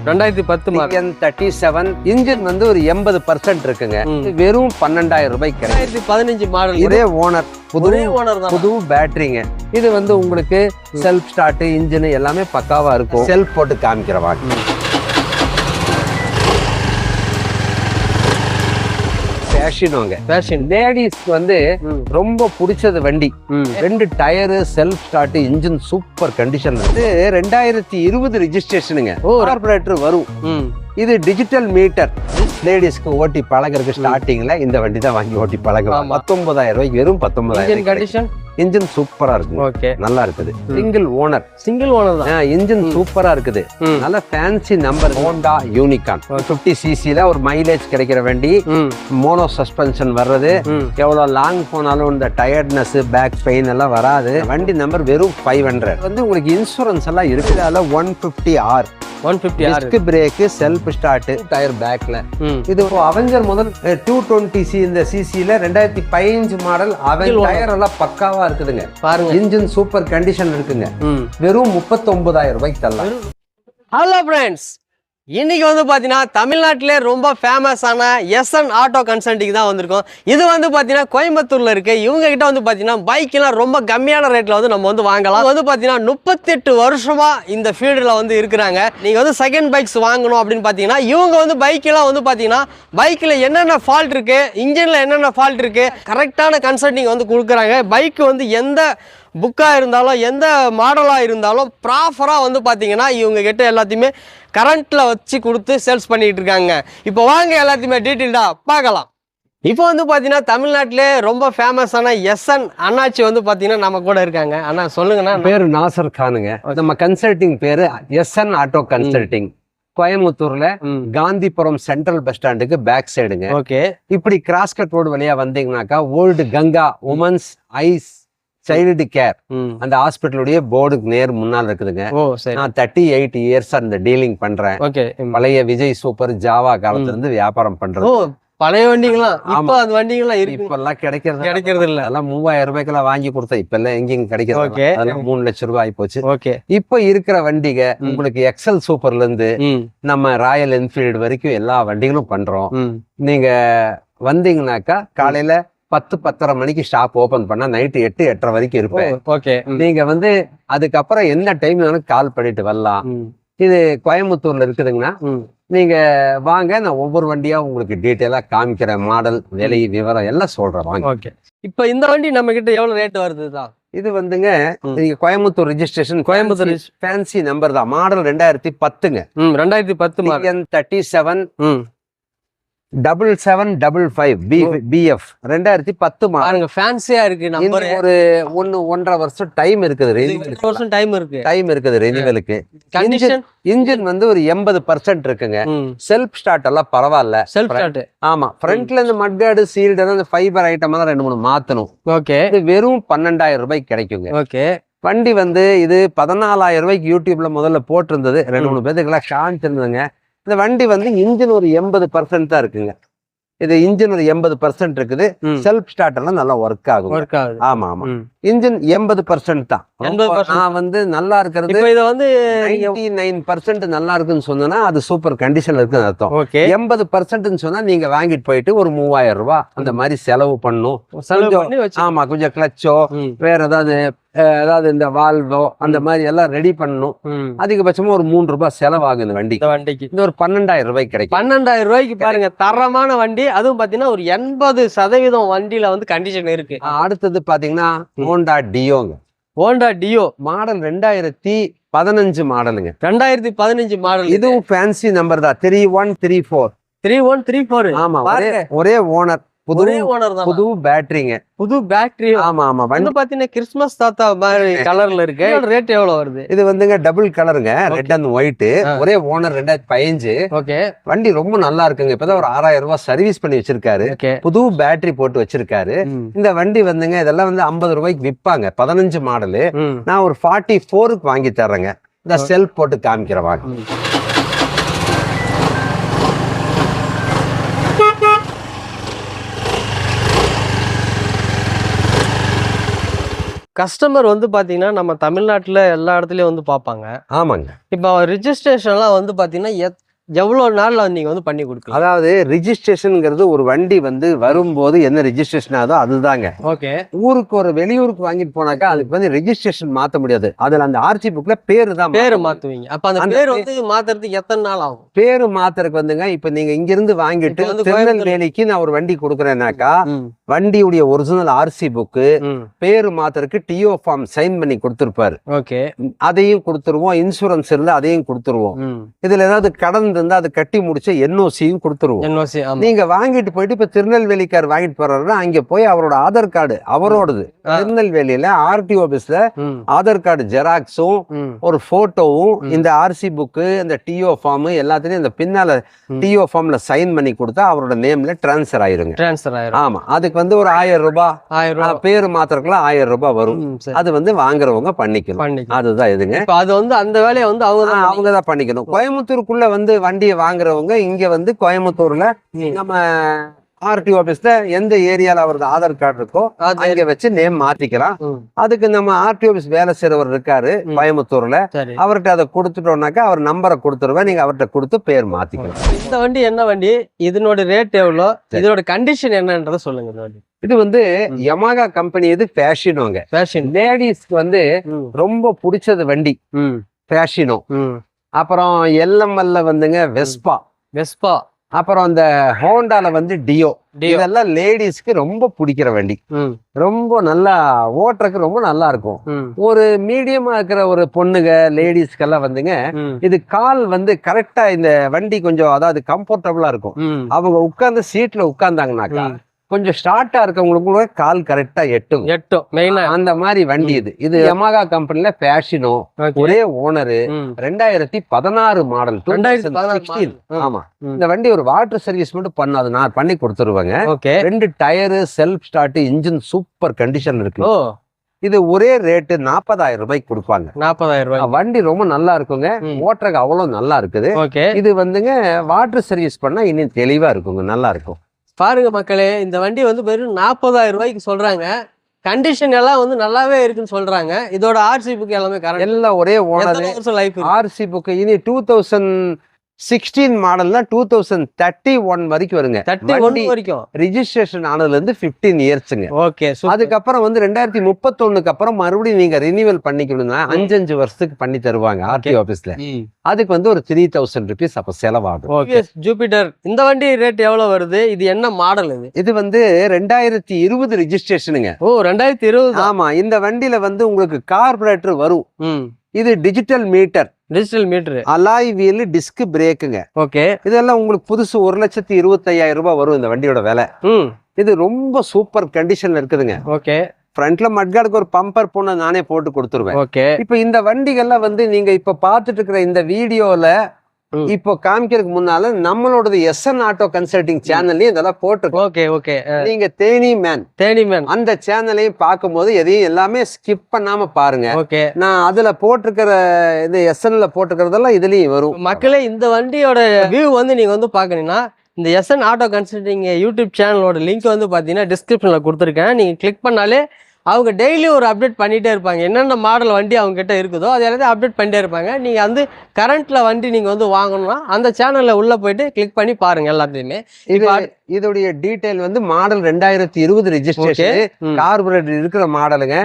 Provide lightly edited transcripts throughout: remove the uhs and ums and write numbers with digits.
2010 model 37 engine வந்து ஒரு 80% இருக்குங்க. வெறும் 12,000 ரூபாய்க்கு கிடைக்கும். 2015 மாடல். ஒரே ஓனர், புது பேட்டரிங்க. இது வந்து உங்களுக்கு செல்ஃப் ஸ்டார்ட், இன்ஜின் எல்லாமே பக்காவா இருக்கும். செல்ஃப் போட்டு காமிக்கிறவாங்க. ஃபேஷன் லேடிஸ்க்கு வந்து ரொம்ப பிடிச்சது வண்டி. 2 tyre, self start, engine super condition. வந்து 2020 ரெஜிஸ்ட்ரேஷனுங்க. கார்பரேட்டர் வரும். இது டிஜிட்டல் மீட்டர். லேடிஸ்க்கு ஓட்டி பழகிறதுக்கு ஸ்டார்டிங்ல இந்த வண்டி தான் வாங்கி ஓட்டி பழகலாம். 19,000 ரூபாய்க்கு, வெறும் 19,000. இன்ஜின் சூப்பரா இருக்கு, நல்லா இருக்குது. சிங்கிள் ஓனர் தான். இன்ஜின் சூப்பரா இருக்குது. நல்ல fancy number. Honda unicorn 50 cc ஒரு மைலேஜ் கிடைக்கிற வண்டி. மோனோ சஸ்பென்ஷன் வர்றது. எவ்வளவு லாங் போனாலும் இந்த டயர்ட்னஸ், பேக் பெயின் எல்லாம் வராது. வண்டி நம்பர் வெறும் 500. வந்து உங்களுக்கு இன்சூரன்ஸ் எல்லாம் இருக்குது. அதில் 150R disc brake, self start, tyre பேக்ல. இது அவெஞ்சர் முதல் 220 இந்த சிசில 2015 மாடல் அவெஞ்சர். டயர் எல்லாம் பக்காவா இருக்குதுங்க பாருங்க. இன்ஜின் சூப்பர் கண்டிஷன் இருக்குங்க. வெறும் 39,000 ரூபாய்க்கு தரலாம். ஹலோ ஃப்ரெண்ட்ஸ், இன்னைக்கு வந்து பார்த்தீங்கன்னா தமிழ்நாட்டிலே ரொம்ப ஃபேமஸான எஸ்என் ஆட்டோ கன்சல்டிங் தான் வந்திருக்கோம். இது வந்து பார்த்தீங்கன்னா கோயம்புத்தூரில் இருக்குது. இவங்க கிட்ட வந்து பார்த்தீங்கன்னா பைக்கெல்லாம் ரொம்ப கம்மியான ரேட்டில் வந்து நம்ம வந்து வாங்கலாம். வந்து பார்த்தீங்கன்னா 38 வருஷமாக இந்த ஃபீல்டில் வந்து இருக்கிறாங்க. நீங்கள் வந்து செகண்ட் பைக்ஸ் வாங்கணும் அப்படின்னு பார்த்தீங்கன்னா இவங்க வந்து பைக்கெல்லாம் வந்து பார்த்தீங்கன்னா பைக்கில் என்னென்ன ஃபால்ட் இருக்குது, இன்ஜினில் என்னென்ன ஃபால்ட் இருக்குது, கரெக்டான கன்சல்டிங் வந்து கொடுக்குறாங்க. பைக்கு வந்து எந்த புக்காக இருந்தாலும், எந்த மாடலாக இருந்தாலும் ப்ராப்பராக வந்து பார்த்தீங்கன்னா இவங்க கிட்ட எல்லாத்தையுமே கரண்ட்டில் வச்சு கொடுத்து சேல்ஸ் பண்ணிகிட்டு இருக்காங்க. இப்போ வாங்க எல்லாத்தையுமே டீட்டெயில்டாக பார்க்கலாம். இப்போ வந்து பார்த்தீங்கன்னா தமிழ்நாட்டிலே ரொம்ப ஃபேமஸான எஸ்என் அண்ணாச்சி வந்து பார்த்தீங்கன்னா நம்ம கூட இருக்காங்க. அண்ணா சொல்லுங்கண்ணா. பேர் நாசர் கானுங்க. நம்ம கன்சல்டிங் பேர் எஸ்என் ஆட்டோ கன்சல்டிங். கோயம்புத்தூர்ல காந்திபுரம் சென்ட்ரல் பஸ் ஸ்டாண்டுக்கு பேக் சைடுங்க. ஓகே. இப்படி கிராஸ்கட் ரோடு வழியா வந்தீங்கன்னாக்கா old Ganga women's eyes child care அந்த ஹாஸ்பிட்டலுடைய போர்டுக்கு நேர் முன்னால் இருக்குதுங்க. நான் 38 இயர்ஸ் அந்த டீலிங் பண்றேன். பழைய விஜய் சூப்பர் ஜாவா காலத்துல இருந்து வியாபாரம் பண்றது. பழைய வண்டிங்களாம் இப்ப அந்த வண்டிங்களாம் இருக்கு. இப்ப எல்லாம் கிடைக்கிறது இல்ல. எல்லாம் 3,000 ரூபாய்க்கெல்லாம் வாங்கி கொடுத்தா இப்ப எல்லாம் எங்கேயும் கிடைக்கிறது. அதெல்லாம் 3 லட்சம் ரூபாய் ஆகி போச்சு. இப்ப இருக்கிற வண்டிக உங்களுக்கு எக்ஸல் சூப்பர்ல இருந்து நம்ம ராயல் என்ஃபீல்டு வரைக்கும் எல்லா வண்டிகளும் பண்றோம். நீங்க வந்தீங்கன்னாக்கா காலையில 10-10:30 மணிக்கு ஷாப் ஓபன் பண்ணா நைட்டு 8-8:30 வரைக்கும் இருப்பேன். நீங்க வந்து அதுக்கப்புறம் என்ன டைம் வேணும் கால் பண்ணிட்டு வரலாம். இது கோயம்புத்தூர்ல இருக்குதுங்கன்னா நீங்க வாங்க, நான் ஒவ்வொரு வண்டியா உங்களுக்கு டீட்டெயிலா காமிக்கிறேன். மாடல், விலை, விவரம் எல்லாம் சொல்றேன் வாங்க. இப்ப இந்த வண்டி நம்ம கிட்ட எவ்வளவு ரேட் வருதுதான்? இது வந்துங்க நீங்க Coimbatore registration, Coimbatore fancy number தான். மாடல் 2010ங்க. 2010 37 7755 BF 2010 மாடல். ஃபேன்சியா இருக்கு. நம்பர் ஒரு 1.5 வருஷம் டைம் இருக்குது. டைம் இருக்குது ரெனிவலுக்கு. இன்ஜின் வந்து ஒரு 80% இருக்குங்க. செல்ஃப் ஸ்டார்ட் எல்லாம் பரவாயில்ல. Self start. ஆமா. ஃப்ரண்ட்ல இருந்து மட்கார்டு, சீல்டு, அந்த ஃபைபர் ஐட்டம் எல்லாம் 2-3 மாத்தணும். ஓகே. இது வெறும் 12,000 ரூபாய்க்கு கிடைக்குங்க. ஓகே. வண்டி வந்து இது 14,000 ரூபாய்க்கு யூடியூப்ல முதல்ல போட்டிருந்தது. 2-3 பேத்துக்கெல்லாம் காமிச்சிருந்ததுங்க. இந்த வண்டி வந்து இன்ஜின் ஒரு 80% தான் இருக்குங்க. இது இன்ஜின் ஒரு 80% இருக்குது. செல்ஃப் ஸ்டார்ட் எல்லாம் நல்லா ஒர்க் ஆகும். ஆமா ஆமா. இன்ஜின் 80% தான். நான் வந்து நல்லா இருக்கிறது. இத வந்து 99% நல்லா இருக்குன்னு சொன்னா அது சூப்பர் கண்டிஷன்ல இருக்குன்னு அர்த்தம். 80% சொன்னா நீங்க வாங்கிட்டு போயிட்டு ஒரு 3,000 ரூபாய் அந்த மாதிரி செலவு பண்ணும். ஆமா, கொஞ்சம் கிளச்சோ வேற ஏதாவது இந்த வால்வோ அந்த மாதிரி எல்லாம் ரெடி பண்ணணும். அதிகபட்சமா ஒரு 3 ரூபாய் செலவாகும் இந்த வண்டிக்கு. இந்த ஒரு 12,000 ரூபாய்க்கு கிடைக்கும். 12,000 ரூபாய்க்கு பாருங்க, தரமான வண்டி. அதுவும் பாத்தீங்கன்னா ஒரு 80% வண்டியில வந்து கண்டிஷன் இருக்கு. அடுத்தது பாத்தீங்கன்னா ஹோண்டா டியோங்க. ஹோண்டா டியோ மாடல் 2015 மாடலுங்க. 2015 மாடல். இதுவும் ஃபேன்சி நம்பர் தான். 3134. ஆமா, ஒரே ஓனர். புது பேட்டரிங்க. புது பேட்டரி. ஆமா ஆமா. வந்து பாத்தீங்கன்னா கிறிஸ்மஸ் தாத்தா மாதிரி கலர்ல இருக்கு. ரேட் எவ்வளவு வருது? இது வந்துங்க டபுள் கலருங்க, ரெட் அண்ட் ஒயிட். ஒரே ஓனர். 2015. ஓகே. வண்டி ரொம்ப நல்லா இருக்குங்க. இப்பதான் ஒரு 6,000 ரூபாய் சர்வீஸ் பண்ணி வச்சிருக்காரு. புது பேட்டரி போட்டு வச்சிருக்காரு. இந்த வண்டி வந்துங்க இதெல்லாம் வந்து 50 ரூபாய்க்கு விற்பாங்க. 15 மாடலு. நான் ஒரு 44க்கு வாங்கி தர்றேங்க. இந்த செல்ஃப் போட்டு காமிக்கிறேன் வாங்க. கஸ்டமர் வந்து பாத்தீங்கன்னா நம்ம தமிழ்நாட்டுல எல்லா இடத்துலயும் வந்து பார்ப்பாங்க. ஆமாங்க. இப்போ ரிஜிஸ்ட்ரேஷன்லாம் வந்து பாத்தீங்கன்னா எவ்வளவு நாள்ல நீங்க வந்து பண்ணி கொடுக்கலாம்? அதாவது ரிஜிஸ்ட்ரேஷன்ங்கிறது ஒரு வண்டி வந்து வரும்போது என்ன ரிஜிஸ்ட்ரேஷன் ஆகுதோ அதுதாங்க. ஓகே. ஊருக்கு ஒரு வெளியூருக்கு வாங்கிட்டு போனாக்கா அதுக்கு வந்து ரெஜிஸ்ட்ரேஷன் மாத்த முடியாது. அதுல அந்த ஆர்சி புக்ல பேரு தான் பேரு மாத்துவீங்க. அப்ப அந்த பேர் வந்து மாத்துறதுக்கு எத்தனை நாள் ஆகும்? பேரு மாத்துறதுக்கு வந்துங்க இப்ப நீங்க இங்க இருந்து வாங்கிட்டு திருநெல்வேலிக்கு நான் ஒரு வண்டி கொடுக்குறேன்னாக்கா வண்டியுடைய ஒரிஜினல் ஆர்சி புக்கு பேரு மாத்துறதுக்கு டிஓ ஃபார்ம் சைன் பண்ணி கொடுத்துருப்பாரு. ஓகே. அதையும் கொடுத்துருவோம். இன்சூரன்ஸ் இருந்தா அதையும் கொடுத்துருவோம். இதுல ஏதாவது கடன் இருந்தா அதை கட்டி முடிச்ச என்ஓசியும் கொடுத்துருவோம். நீங்க வாங்கிட்டு போயிட்டு இப்ப திருநெல்வேலிக்கார் வாங்கிட்டு போறாருன்னா அங்க போய் அவரோட ஆதார் கார்டு அவரோடது திருநெல்வேலியில ஆர்டிஓ ஆபீஸ்ல ஆதார் கார்டு ஜெராக்ஸும் ஒரு போட்டோவும் இந்த ஆர்சி புக்கு இந்த டிஓ ஃபார்ம் எல்லாத்தையும் இந்த பின்னால டிஓ ஃபார்ம்ல சைன் பண்ணி கொடுத்தா அவரோட நேம்ல டிரான்ஸ்ஃபர் ஆயிருங்க. ஆமா. அதுக்கு வந்து ஒரு 1000 ரூபாய் பேரு மாத்திரக்கலாம் 1000 ரூபாய் வரும். அது வந்து வாங்குறவங்க பண்ணிக்கணும். அதுதான் இதுங்க. அது வந்து அந்த வேலையை வந்து அவங்கதான் பண்ணிக்கணும். கோயம்புத்தூருக்குள்ள வந்து வண்டியை வாங்குறவங்க இங்க வந்து கோயம்புத்தூர்ல நம்ம ஆர்டிஓ ஆபீஸ்ல எந்த ஏரியால அவரது ஆதார் கார்டு இருக்கோ அங்க வச்சு நேம் மாத்திக்கலாம். அதுக்கு நம்ம ஆர்டிஓ ஆபீஸ் வேலை செய்றவர் இருக்காரு கோயம்புத்தூர்ல, அவர்கிட்ட அதை கொடுத்துட்டோம்னாக்கா அவர் நம்பரை கொடுத்துருவேன். நீங்க அவர்கிட்ட கொடுத்து பேர் மாத்திக்கலாம். இந்த வண்டி என்ன வண்டி? இதனோட ரேட் எவ்வளோ? இதோட கண்டிஷன் என்னன்றத சொல்லுங்க. இந்த வண்டி இது வந்து யமாகா கம்பெனி. இது ஃபேஷனோங்க. ஃபேஷன் லேடிஸ்க்கு வந்து ரொம்ப பிடிச்சது வண்டி ஃபேஷனோ. அப்புறம் எல்எம்எல்ல வந்துங்க வெஸ்பா. அப்புறம் இந்த ஹோண்டால வந்து டியோ. இதெல்லாம் லேடிஸ்க்கு ரொம்ப பிடிக்கிற வண்டி. ரொம்ப நல்லா ஓட்டுறதுக்கு ரொம்ப நல்லா இருக்கும். ஒரு மீடியமா இருக்கிற ஒரு பொண்ணுங்க லேடிஸ்க்கெல்லாம் வந்துங்க இது கால் வந்து கரெக்டா இந்த வண்டி கொஞ்சம் அதாவது கம்ஃபர்டபுளா இருக்கும். அவங்க உட்கார்ந்து சீட்ல உட்கார்ந்தாங்கனாக்கா கொஞ்சம் ஸ்டார்ட்டா இருக்கவங்களுக்கு கூட கால் கரெக்டா எட்டும் மெயினா அந்த மாதிரி வண்டி இது. இது யமாகா கம்பெனில ஃபேஷனோ. ஒரே ஓனரு. 2016 மாடல். 2016. ஆமா. இந்த வண்டி ஒரு வாட்டர் சர்வீஸ் மட்டும் பண்ணாது, நான் பண்ணி கொடுத்துருவேங்க. 2 tyre self start engine super condition இருக்கு. இது ஒரே ரேட்டு 40,000 ரூபாய்க்கு கொடுப்பாங்க. 40,000 ரூபாய். வண்டி ரொம்ப நல்லா இருக்குங்க. ஓட்டுறதுக்கு அவ்வளவு நல்லா இருக்குது. இது வந்துங்க வாட்டர் சர்வீஸ் பண்ணா இன்னும் தெளிவா இருக்குங்க, நல்லா இருக்கும். பாருங்க மக்களே, இந்த வண்டி வந்து வெறும் 40,000 ரூபாய்க்கு சொல்றாங்க. கண்டிஷன் எல்லாம் வந்து நல்லாவே இருக்குன்னு சொல்றாங்க. இதோட ஆர்சி புக் எல்லாமே கரெக்ட், எல்லாம் ஒரே ஓனர். ஆர்சி புக் இனி 2016 மாடல்னா 2031 வரைக்கும் வருங்க. 31 வரைக்கும் ரிஜிஸ்ட்ரேஷன் ஆனதுல இருந்து 15 இயர்ஸ்ங்க. ஓகே. அதுக்கப்புறம் வந்து 2031க்கு அப்புறம் மறுபடியும் நீங்க ரினிவல் பண்ணிக்கணும்னா 5 வருஷத்துக்கு பண்ணி தருவாங்க ஆர்டிஓ ஆபீஸ்ல. அதுக்கு வந்து ஒரு 3000 ருபீஸ் அப்ப செலவாகும். ஜூபிட்டர் இந்த வண்டி ரேட் எவ்வளவு வருது? இது என்ன மாடல்? இது வந்து 2020 ரிஜிஸ்ட்ரேஷனுங்க. 2020. ஆமா. இந்த வண்டியில வந்து உங்களுக்கு கார்பரேட்டர் வரும். இது digital meter. Alloy wheel, disc பிரேக்குங்க. ஓகே. இதெல்லாம் உங்களுக்கு புதுசு 1,25,000 ரூபாய் வரும் இந்த வண்டியோட விலை. இது ரொம்ப சூப்பர் கண்டிஷன்ல இருக்குதுங்க. ஓகே. ஃப்ரண்ட்ல மட்கார்டுக்கு ஒரு பம்பர் போன நானே போட்டு கொடுத்துருவேன். ஓகே. இப்ப இந்த வண்டிகள்லாம் வந்து நீங்க இப்ப பாத்துட்டு இருக்கிற இந்த வீடியோல இப்போ காமிக்கிறதுக்கு முன்னால நம்மளோட எஸ்என் ஆட்டோ கன்சல்டிங் சேனல்லையும் இதெல்லாம் போட்டிருக்கோம். ஓகே. ஓகே. நீங்க தேனி மேன் அந்த சேனலையும் பார்க்கும்போது எதையும் எல்லாமே ஸ்கிப் பண்ணாம பாருங்க. ஓகே. நான் அதுல போட்டிருக்கிற இது எஸ்என்ல போட்டிருக்கிறதெல்லாம் இதுலயும் வரும். மக்களே, இந்த வண்டியோட வியூ வந்து நீங்க வந்து பாக்கணும்னா இந்த எஸ்என் ஆட்டோ கன்சல்டிங் யூடியூப் சேனலோட லிங்க் வந்து பாத்தீங்கன்னா டிஸ்கிரிப்ஷன்ல கொடுத்துருக்கேன். நீங்க கிளிக் பண்ணாலே அவங்க டெய்லி ஒரு அப்டேட் பண்ணிகிட்டே இருப்பாங்க. என்னென்ன மாடல் வண்டி அவங்க கிட்ட இருக்குதோ அது எல்லாத்தையும் அப்டேட் பண்ணிட்டே இருப்பாங்க. நீங்கள் வந்து கரண்ட்ல வண்டி நீங்கள் வந்து வாங்கணும்னா அந்த சேனலில் உள்ளே போயிட்டு கிளிக் பண்ணி பாருங்க எல்லாத்தையுமே. இதோடைய டீடைல் வந்து மாடல் 2020 ரெஜிஸ்ட்ரேஷன், கார்பரேட்டர் இருக்கிற மாடலுங்க.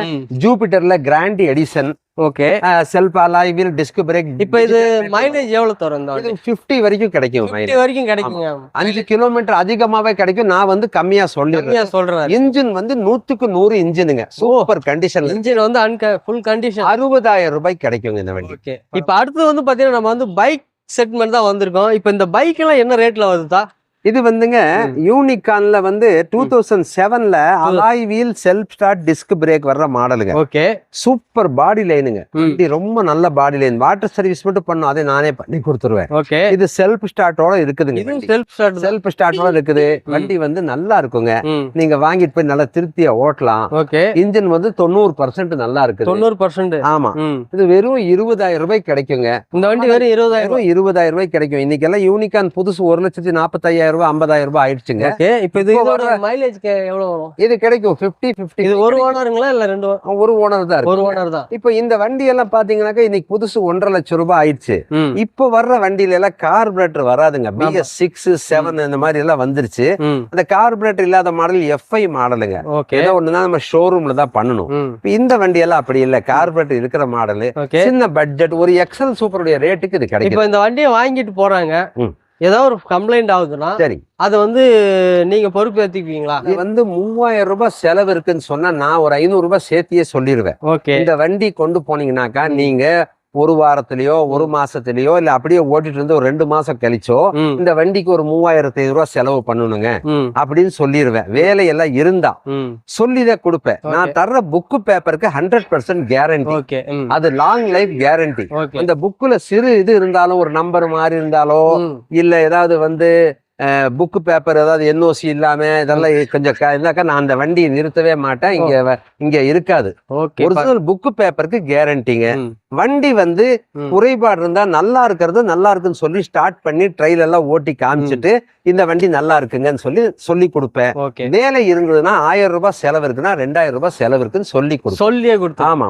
ஜூபிட்டர்ல grand edition. Okay. Self alloy wheel, disc brake. இப்போ இது மைலேஜ் எவ்வளவு தரும்? இது 50 வரைக்கும் கிடைக்கும். 50 வரைக்கும் கிடைக்குங்க. 5 கிலோமீட்டர் அதிகமாவே கிடைக்கும். நான் வந்து கம்மியா சொல்றேன். இன்ஜின் வந்து 100க்கு 100 இன்ஜினுங்க. Super condition. இன்ஜின் வந்து ஃபுல் கண்டிஷன். 60,000 ரூபாய்க்கு கிடைக்குங்க இந்த வண்டி. ஓகே. இப்போ அடுத்து வந்து பாத்தீங்கன்னா நம்ம வந்து பைக் செக்மெண்ட் தான் வந்திருக்கோம். இப்போ இந்த பைக் எல்லாம் என்ன ரேட்ல வருதா? இது வந்துங்க யூனிகான்ல வந்து 2007ல alloy wheel self start disc brake வர்ற மாடலுங்க. ஓகே. சூப்பர் பாடி லைனுங்க. ரொம்ப நல்ல பாடி லைன். வாட்டர் சர்வீஸ் மட்டும் பண்ணும், அதை நானே பண்ணி கொடுத்துருவேன். ஓகே. இது செல்ஃப் ஸ்டார்ட்டோட இருக்குதுங்க. செல்ஃப் ஸ்டார்ட்டோட இருக்குது. வண்டி வந்து நல்லா இருக்குங்க. நீங்க வாங்கிட்டு போய் நல்லா திருப்தியா ஓட்டலாம். ஓகே. இன்ஜின் வந்து 90% நல்லா இருக்குது. 90%. ஆமா. இது வெறும் 20,000 ரூபாய்க்கு கிடைக்குங்க. இந்த வண்டி வெறும் 20,000 ரூபாய்க்கு கிடைக்கும். இன்னைக்கு எல்லாம் யூனிகான் புதுசு 1,45,000 ரூபாய் 50,000 ரூபாய் ஆயிடுச்சுங்க. ஓகே, இப்போ இதோட மைலேஜ் எவ்வளவு வரும்? இது கிடைக்கும் 50-50. இது ஒரு ஓனருங்களா இல்ல ரெண்டு? ஒரு ஓனர் தான் இருக்கு. ஒரு ஓனர் தான். இப்போ இந்த வண்டி எல்லாம் பாத்தீங்கன்னாக்கா இன்னைக்கு புதுசு 1.5 லட்சம் ரூபாய் ஆயிடுச்சு. இப்போ வர்ற வண்டியில எல்லாம் கார்பரேட்டர் வராதுங்க. BS6 7 இந்த மாதிரி எல்லாம் வந்துருச்சு. அந்த கார்பரேட்டர் இல்லாத மாடல் FI மாடலுங்க. ஏதோ ஒண்ணுதான் நம்ம ஷோரூம்ல தான் பண்ணணும். இப்போ இந்த வண்டி எல்லாம் அப்படி இல்ல, கார்பரேட்டர் இருக்கிற மாடல், சின்ன பட்ஜெட், ஒரு எக்ஸல் சூப்பருடைய ரேட்டுக்கு இது கிடைக்கும். இப்போ இந்த வண்டியை வாங்கிட்டு போறாங்க, ஏதாவது ஒரு கம்ப்ளைண்ட் ஆகுதுன்னா சரி, அதை வந்து நீங்க பொறுப்பு ஏத்துக்குவீங்களா? இது வந்து 3000 ரூபாய் செலவு இருக்குன்னு சொன்னா நான் ஒரு 500 ரூபாய் சேர்த்தியே சொல்லிடுவேன். இந்த வண்டி கொண்டு போனீங்கன்னாக்கா நீங்க ஒரு வாரத்திலயோ ஒரு மாசத்திலயோ இல்ல அப்படியே ஓட்டிட்டு இருந்து ஒரு 2 மாசம் கழிச்சோ இந்த வண்டிக்கு ஒரு 3500 ரூபாய் செலவு பண்ணணுங்க அப்படின்னு சொல்லிடுவேன். வேலையெல்லாம் இருந்தா சொல்லிதான் கொடுப்பேன். நான் தர்ற புக்கு பேப்பருக்கு 100% கேரண்டி. அது லாங் லைஃப் கேரண்டி. அந்த புக்குல சிறு இது இருந்தாலும், ஒரு நம்பர் மாதிரி இருந்தாலோ இல்ல ஏதாவது வந்து புக்கு பேப்பர் ஏதாவது NOC இல்லாம இதெல்லாம் கொஞ்சம் இருந்தாக்கா நான் அந்த வண்டியை நிறுத்தவே மாட்டேன். இங்க இருக்காது. ஒரிஜினல் புக்கு பேப்பருக்கு கேரண்டிங்க. வண்டி வந்து குறைபாடு இருந்தா நல்லா இருக்குன்னு சொல்லி ஸ்டார்ட் பண்ணி ட்ரையல் எல்லாம் ஓட்டி காமிச்சிட்டு இந்த வண்டி நல்லா இருக்குங்கன்னு சொல்லி கொடுப்பேன். வேலை இருந்ததுன்னா 1000 ரூபாய் செலவு இருக்குன்னா 2000 ரூபாய் செலவு இருக்குன்னு சொல்லியே கொடுத்தேன். ஆமா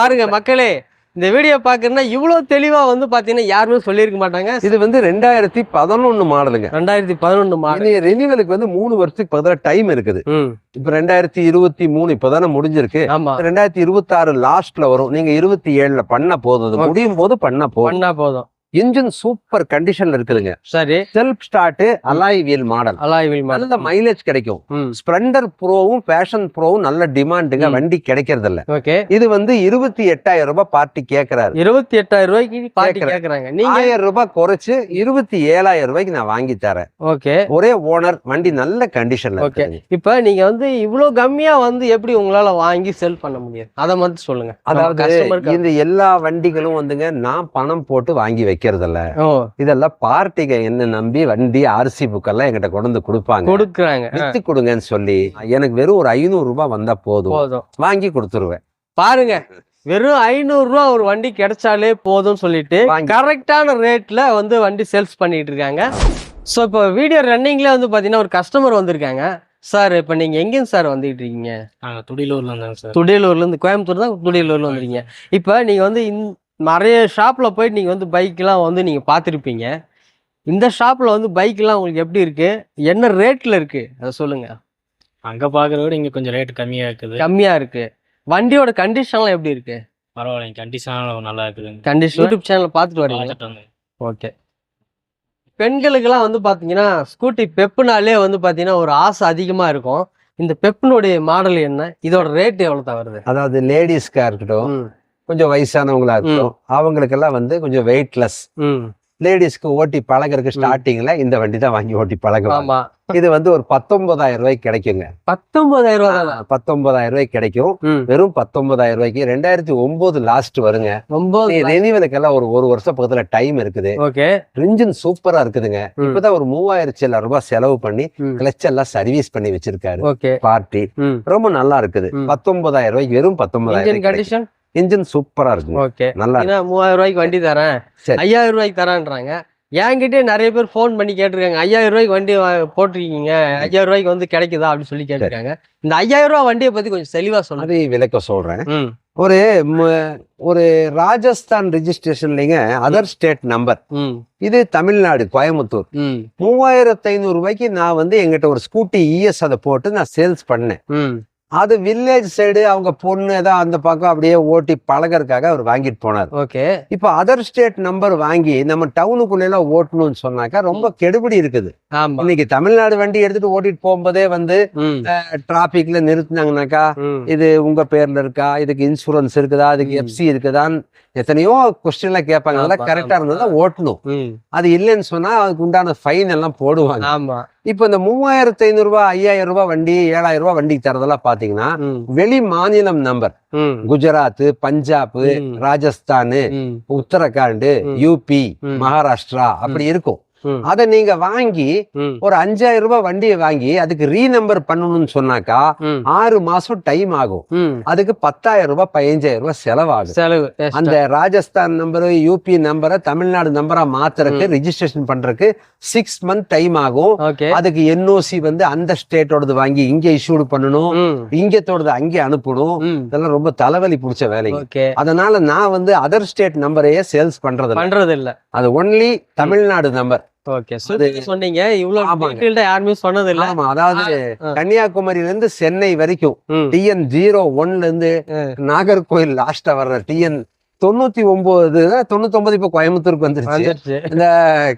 பாருங்க மக்களே, இந்த வீடியோ பாக்குறேன்னா இவ்வளவு தெளிவா வந்து பாத்தீங்கன்னா யாருமே சொல்லியிருக்க மாட்டாங்க. இது வந்து 2011 மாடலுங்க. 2011 மாடல். ரினியூவலுக்கு வந்து 3 வருஷத்துக்கு பதிலா டைம் இருக்குது. இப்ப 2023 இப்பதானே முடிஞ்சிருக்கு. 2026 லாஸ்ட்ல வரும். நீங்க 27ல பண்ண போதும், முடியும் போது பண்ண போதும். இன்ஜின் சூப்பர் கண்டிஷன்ல இருக்குதுங்க. சரி, self start, alloy wheel model. நல்ல மைலேஜ் கிடைக்கும். ஸ்ப்ளெண்டர் ப்ரோவும் பேஷன் ப்ரோவும் நல்ல டிமாண்டுங்க. வண்டி கிடைக்கிறது இல்ல. இது வந்து 28,000 ரூபாய் பார்ட்டி கேக்குறாரு. 28,000 ரூபாய்க்கு பார்ட்டி கேக்குறாங்க. நீங்க 1000 ரூபாய் குறைச்சு 27,000 ரூபாய்க்கு நான் வாங்கி தரேன். ஒரே ஓனர், வண்டி நல்ல கண்டிஷன்ல இருக்கு. இப்ப நீங்க வந்து இவ்வளவு கம்மியா வந்து எப்படி உங்களால வாங்கி செல் பண்ண முடியாது? அதை மட்டும் சொல்லுங்க. அதாவது இந்த எல்லா வண்டிகளும் வந்துங்க நான் பணம் போட்டு வாங்கி வைக்கிறதில்ல. இதெல்லாம் பார்ட்டிக என்ன நம்பி வண்டி RC புக் எல்லாம் என்கிட்ட கொண்டு வந்து கொடுப்பாங்க. வித்து கொடுங்கன்னு சொல்லி எனக்கு வெறும் ஒரு 500 ரூபாய் வந்தா போதும், வாங்கி கொடுத்துருவேன். பாருங்க, வெறும் 500 ரூபாய் ஒரு வண்டி கிடைச்சாலே போதும் சொல்லிட்டு கரெக்டான ரேட்ல வந்து வண்டி சேல்ஸ் பண்ணிட்டு இருக்காங்க. ஸோ இப்போ வீடியோ ரன்னிங்ல வந்து பாத்தீங்கன்னா ஒரு கஸ்டமர் வந்திருக்காங்க. சார், இப்போ நீங்க எங்கேருந்து சார் வந்துட்டு இருக்கீங்க? துடியலூர்ல இருந்தாங்க சார். துடியலூர்ல இருந்து, கோயம்புத்தூர் தான் துடியலூர்ல வந்துருக்கீங்க. இப்போ நீங்க வந்து நிறைய ஷாப்ல போயிட்டு நீங்க வந்து பைக்லாம் வந்து நீங்க பார்த்துருப்பீங்க. இந்த ஷாப்ல வந்து பைக்லாம் உங்களுக்கு எப்படி இருக்கு, என்ன ரேட்ல இருக்கு அதை சொல்லுங்க. அங்க பாக்குறத விட இங்க கொஞ்சம் ரேட் கம்மியா இருக்கு. வண்டியோட கண்டிஷன்லாம் எப்படி இருக்கு? பரவாயில்ல, கண்டிஷன் நல்லா இருக்குது. கண்டிஷன் யூடியூப் சேனல்ல பார்த்துட்டு வரீங்க. ஓகே. பெண்களுக்கெல்லாம் வந்து பாத்தீங்கன்னா ஸ்கூட்டி பெப்புனாலே வந்து பாத்தீங்கன்னா ஒரு ஆசை அதிகமா இருக்கும். இந்த பெப்புனுடைய மாடல் என்ன, இதோட ரேட் எவ்வளவு தான் வருது? அதாவது லேடிஸ்க்கா இருக்கட்டும், கொஞ்சம் வயசானவங்களா இருக்கட்டும், அவங்களுக்கு எல்லாம் வந்து கொஞ்சம் வெயிட்லெஸ். லேடிஸ்க்கு ஓட்டி பழகிறதுக்கு ஸ்டார்டிங்ல இந்த வண்டி தான் வாங்கி ஓட்டி பழகுவாங்க. இது வந்து ஒரு 19,000 ரூபாய்க்கு கிடைக்குங்க. 19,000 ரூபாய்? 19,000 ரூபாய்க்கு கிடைக்கும். வெறும் 19,000 ரூபாய்க்கு 2009 லாஸ்ட் வருங்க. ரெனிவலுக்கு எல்லாம் ஒரு வருஷம் பக்கத்துல டைம் இருக்குது. இன்ஜின் சூப்பரா இருக்குதுங்க. இப்பதான் ஒரு 3000 ரூபாய் செலவு பண்ணி கிளச் எல்லாம் சர்வீஸ் பண்ணி வச்சிருக்காரு பார்ட்டி. ரொம்ப நல்லா இருக்குது. 19,000 ரூபாய்க்கு வெறும் 19,000. இன்ஜின் சூப்பரா இருக்கு. நல்லா 3000 ரூபாய்க்கு வண்டி தரேன், 5000 ரூபாய்க்கு தரேன்றாங்க. என்கிட்டே நிறைய பேர் போன் பண்ணி கேட்டிருக்காங்க, 5000 ரூபாய்க்கு வண்டி போட்டிருக்கீங்க, 5000 ரூபாய்க்கு வந்து கிடைக்குதா அப்படின்னு சொல்லி கேட்டிருக்காங்க. இந்த 5000 ரூபாய் வண்டியை பத்தி கொஞ்சம் தெளிவா சொல்லுங்க. விளக்க சொல்றேன். ஒரு ராஜஸ்தான் ரெஜிஸ்ட்ரேஷன்லங்க, அதர் ஸ்டேட் நம்பர். இது தமிழ்நாடு, கோயம்புத்தூர். 3500 ரூபாய்க்கு நான் வந்து எங்கிட்ட ஒரு ஸ்கூட்டி ES அதை போட்டு நான் சேல்ஸ் பண்ணேன். அது வில்லேஜ் சைடு அவங்க பொண்ணு ஏதாவது அந்த பக்கம் அப்படியே ஓட்டி பழகறதுக்காக அவர் வாங்கிட்டு போனார். இப்ப அதர் ஸ்டேட் நம்பர் வாங்கி நம்ம டவுனுக்குள்ள எல்லாம் ஓட்டணும்னு சொன்னாக்கா ரொம்ப கெடுபிடி இருக்குது. இன்னைக்கு தமிழ்நாடு வண்டி எடுத்துட்டு ஓட்டிட்டு போகும்போதே வந்து டிராபிக்ல நிறுத்தினாங்கனாக்கா இது உங்க பேர்ல இருக்கா, இதுக்கு இன்சூரன்ஸ் இருக்குதா, அதுக்கு FC இருக்குதான்னு எத்தனையோ கொஸ்டின் எல்லாம் கேட்பாங்க. அதெல்லாம் கரெக்டா இருந்ததா ஓட்டணும். அது இல்லைன்னு சொன்னா அதுக்கு உண்டான ஃபைன் எல்லாம் போடுவாங்க. இப்ப இந்த 3500 ரூபாய் 5000 ரூபாய் வண்டி 7000 ரூபாய் வண்டிக்கு தரதெல்லாம் பாத்தீங்கன்னா வெளி மாநிலம் நம்பர். குஜராத், பஞ்சாப், ராஜஸ்தான், உத்தரகாண்ட், UP, மகாராஷ்டிரா அப்படி இருக்கும். அதை நீங்க வாங்கி ஒரு 5000 ரூபாய் வண்டியை வாங்கி அதுக்கு ரீநம்பர் பண்ணணும்னு சொன்னாக்கா 6 மாசம் டைம் ஆகும். அதுக்கு 10,000 ரூபாய் 15,000 ரூபாய் செலவாகும். செலவு அந்த ராஜஸ்தான் நம்பரு யூபி நம்பரை தமிழ்நாடு நம்பரா மாத்துறதுக்கு ரிஜிஸ்ட்ரேஷன் பண்றதுக்கு 6 மந்த் டைம் ஆகும். அதுக்கு என்ஓசி வந்து அந்த ஸ்டேட்டோடது வாங்கி இங்க இஷ்யூடு பண்ணணும், இங்கத்தோடது அங்கே அனுப்பணும். இதெல்லாம் ரொம்ப தலைவலி பிடிச்ச வேலை. அதனால நான் வந்து அதர் ஸ்டேட் நம்பரையே சேல்ஸ் பண்றது இல்ல. அது ஒன்லி தமிழ்நாடு நம்பர். சொன்னீங்க இவ்வளவு யாருமே சொன்னது இல்ல. ஆமா, அதாவது கன்னியாகுமரியில இருந்து சென்னை வரைக்கும் TN 01ல இருந்து நாகர்கோயில் லாஸ்டா வர்ற TN 99 இப்ப கோயம்புத்தூருக்கு வந்துருச்சு. இந்த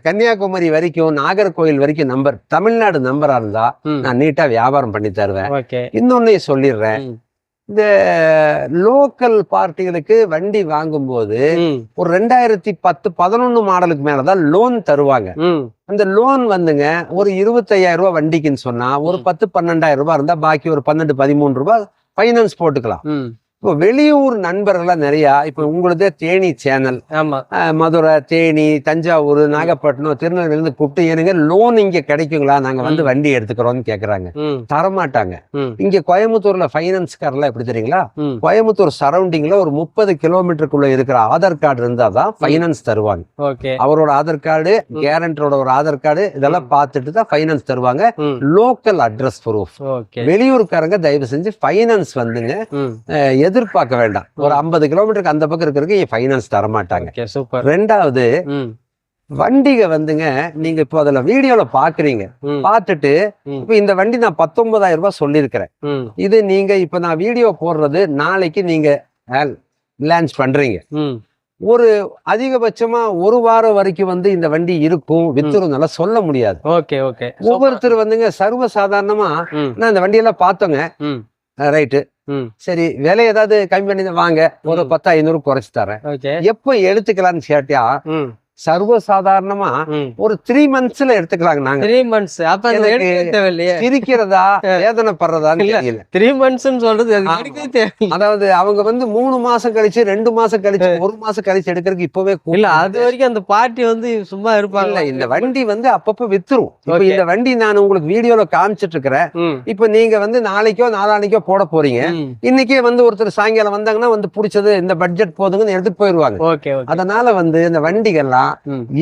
கன்னியாகுமரி வரைக்கும் நாகர்கோயில் வரைக்கும் நம்பர் தமிழ்நாடு நம்பரா இருந்தா நான் நீட்டா வியாபாரம் பண்ணி தருவேன். இன்னொன்னு சொல்லிடுறேன், இந்த லோக்கல் பார்ட்டிகளுக்கு வண்டி வாங்கும் போது ஒரு 2010-11 மாடலுக்கு மேலதான் லோன் தருவாங்க. அந்த லோன் வந்துங்க ஒரு 25,000 ரூபாய் வண்டிக்குன்னு சொன்னா ஒரு 10-12,000 ரூபாய் இருந்தா பாக்கி ஒரு 12-13 ரூபாய் பைனான்ஸ் போட்டுக்கலாம். இப்போ வெளியூர் நண்பர்களா நிறைய, இப்ப உங்களுதே தேனி சேனல், மதுரை, தேனி, தஞ்சாவூர், நாகப்பட்டினம், திருநெல்வேலி கூப்பிட்டு எனக்கு லோன் இங்க கிடைக்குங்களா, நாங்க வந்து வண்டி எடுத்துக்கிறோம்னு கேக்குறாங்க. தரமாட்டாங்க. இங்க கோயம்புத்தூர்ல பைனான்ஸ்காரெல்லாம் எப்படி தெரியுங்களா, கோயம்புத்தூர் சரௌண்டிங்ல ஒரு 30 கிலோமீட்டருக்குள்ள இருக்கிற ஆதார் கார்டு இருந்தாதான் பைனான்ஸ் தருவாங்க. அவரோட ஆதார் கார்டு, கேரண்டரோட ஒரு ஆதார் கார்டு, இதெல்லாம் பார்த்துட்டு தான் பைனான்ஸ் தருவாங்க. Local address proof. வெளியூருக்காரங்க தயவு செஞ்சு பைனான்ஸ் வந்துங்க எதிர்பார்க்க வேண்டாம். ஒரு 50 கிலோமீட்டருக்கு அந்த பக்கம் இருக்கிறதுக்கு பைனான்ஸ் தரமாட்டாங்க. ரெண்டாவது, வண்டிக வந்துங்க நீங்க இப்போ அதுல வீடியோல பாக்குறீங்க, பார்த்துட்டு இப்ப இந்த வண்டி நான் 19,000 ரூபாய் சொல்லியிருக்கிறேன். இது நீங்க இப்ப நான் வீடியோ போடுறது நாளைக்கு நீங்க லான்ச் பண்றீங்க. ஒரு அதிகபட்சமா ஒரு வாரம் வரைக்கும் வந்து இந்த வண்டி இருக்கும், வித்துரும் சொல்ல முடியாது. ஒவ்வொருத்தர் வந்துங்க சர்வசாதாரணமா நான் இந்த வண்டியெல்லாம் பார்த்தோங்க, ரைட்டு சரி விலை ஏதாவது கம்மி பண்ணி வாங்க, ஒரு 10,500 குறைச்சு தரேன், எப்ப எடுத்துக்கலாம்னு கேட்டியா சர்வசாதாரணமா ஒரு 3 monthsல எடுத்துக்கலாங்க. நாங்க 3 months அப்ப சிரிக்கிறதா வேதனைப்படுறதான்னு தெரியல. 3 months சொல்றது அதாவது அவங்க வந்து 3 மாசம் கழிச்சு 2 மாசம் கழிச்சு 1 மாசம் கழிச்சு எடுக்கிறதுக்கு இப்பவே இல்ல. அது வரைக்கும் அந்த பார்ட்டி வந்து சும்மா இருப்பாங்க. இந்த வண்டி வந்து அப்பப்ப வித்துரும். இப்ப இந்த வண்டி நான் உங்களுக்கு வீடியோல காமிச்சிட்டு இருக்கிறேன். இப்ப நீங்க வந்து நாளைக்கோ நாளானைக்கோ போட போறீங்க. இன்னைக்கே வந்து ஒருத்தர் சாயங்காலம் வந்தாங்கன்னா வந்து பிடிச்சது இந்த பட்ஜெட் போதுங்கன்னு எடுத்துட்டு போயிருவாங்க. அதனால வந்து இந்த வண்டிகள்லாம்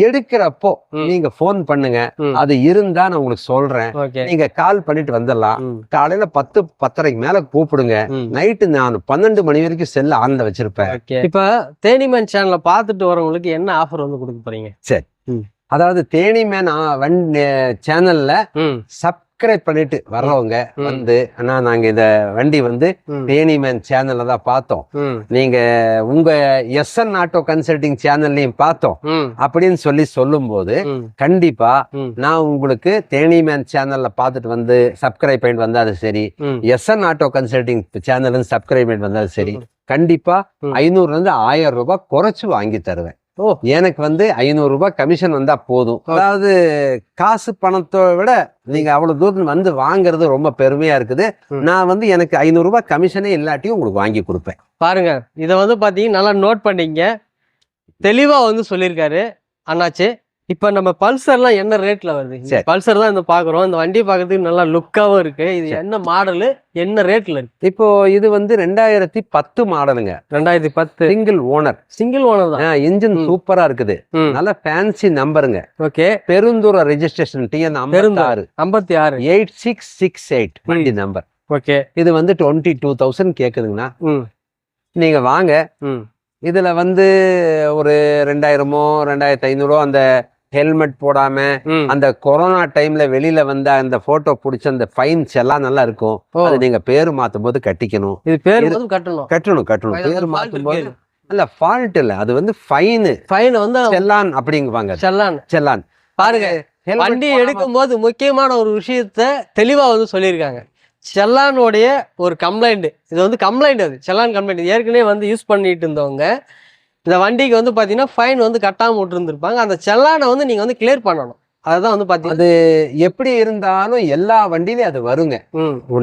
எடுக்கிறப்போ நீங்க போன் பண்ணுங்க, அது இருந்தா நான் உங்களுக்கு சொல்றேன். நீங்க கால் பண்ணிட்டு வந்துடலாம். காலையில 10-10:30 மேல கூப்பிடுங்க. நைட்டு நான் 12 மணி வரைக்கும் செல்ல ஆன்ல வச்சிருப்பேன். இப்ப தேனிமேன் சேனல்ல பாத்துட்டு வரவங்களுக்கு என்ன ஆஃபர் வந்து கொடுக்க போறீங்க? சரி, அதாவது தேனிமேன் சேனல்ல சப்ஸ்கிரைப் பண்ணிட்டு வர்றவங்க வந்து, ஆனா நாங்க இந்த வண்டி வந்து தேனிமேன் சேனல்ல தான் பார்த்தோம், நீங்க உங்க SN ஆட்டோ கன்சல்டிங் சேனல்லையும் பார்த்தோம் அப்படின்னு சொல்லும் போது கண்டிப்பா நான் உங்களுக்கு தேனிமேன் சேனல்ல பார்த்துட்டு வந்து சப்ஸ்கிரைப் பண்ணிட்டு வந்தாலும் சரி, SN auto consulting channel subscribe பண்ணிட்டு வந்தாலும் சரி, கண்டிப்பா 500 இருந்து 1000 ரூபாய் குறைச்சு வாங்கி தருவேன். எனக்கு வந்து 500 ரூபாய் கமிஷன் வந்தா போதும். அதாவது காசு பணத்தை விட நீங்க அவ்வளவு தூரம் வந்து வாங்குறது ரொம்ப பெருமையா இருக்குது. நான் வந்து எனக்கு 500 ரூபாய் கமிஷனே இல்லாட்டியும் உங்களுக்கு வாங்கி கொடுப்பேன். பாருங்க, இதை வந்து பாத்தீங்கன்னா நல்லா நோட் பண்ணிங்க, தெளிவா வந்து சொல்லியிருக்காரு அண்ணாச்சி. இப்ப நம்ம பல்சர்லாம் என்ன ரேட்ல வருது? பல்சர் தான் இந்த பாக்குறோம். இந்த வண்டி பாக்குறதுக்கு நல்லா லுக்காவும் இருக்கு. இது என்ன மாடலு, என்ன ரேட்ல இருக்கு? இப்போ இது வந்து 2010 மாடலுங்க. 2010 சிங்கிள் ஓனர் தான். இன்ஜின் சூப்பரா இருக்குது, நல்ல ஃபேன்சி நம்பருங்க. பெருந்துறை ரெஜிஸ்ட்ரேஷன் TN 56 8668 வண்டி நம்பர். இது வந்து 22,000 கேக்குதுங்கண்ணா. நீங்க வாங்க, இதுல வந்து ஒரு 2000 2500 அந்த ஹெல்மெட் போடாம அந்த கொரோனா டைம்ல வெளியில வந்த அந்த போட்டோ பிடிச்ச அந்த ஃபைன்ஸ் எல்லாம் நல்லா இருக்கும். அது நீங்க பேரு மாத்தும் போது கட்டிக்கணும். இது பேரு கட்டணும். பேரு மாத்தும் போது இல்ல ஃபால்ட் இல்ல, அது வந்து ஃபைன் வந்து செல்லான் அப்படிங்குவாங்க. செல்லான் பாருங்க, வண்டி எடுக்கும் போது முக்கியமான ஒரு விஷயத்த தெளிவா வந்து சொல்லியிருக்காங்க. செல்லானுடைய ஒரு கம்ப்ளைண்ட், இது வந்து கம்ப்ளைண்ட், அது செல்லான் கம்ப்ளைண்ட். ஏற்கனவே வந்து யூஸ் பண்ணிட்டு இருந்தவங்க இந்த வண்டிக்கு வந்து பாத்தீங்கன்னா ஃபைன் வந்து கட்டாம விட்டுருந்துருப்பாங்க. அந்த செல்லானை வந்து நீங்க வந்து கிளியர் பண்ணணும். அதுதான் வந்து பாத்தீங்கன்னா அது எப்படி இருந்தாலும் எல்லா வண்டியிலயும் அது வருங்க.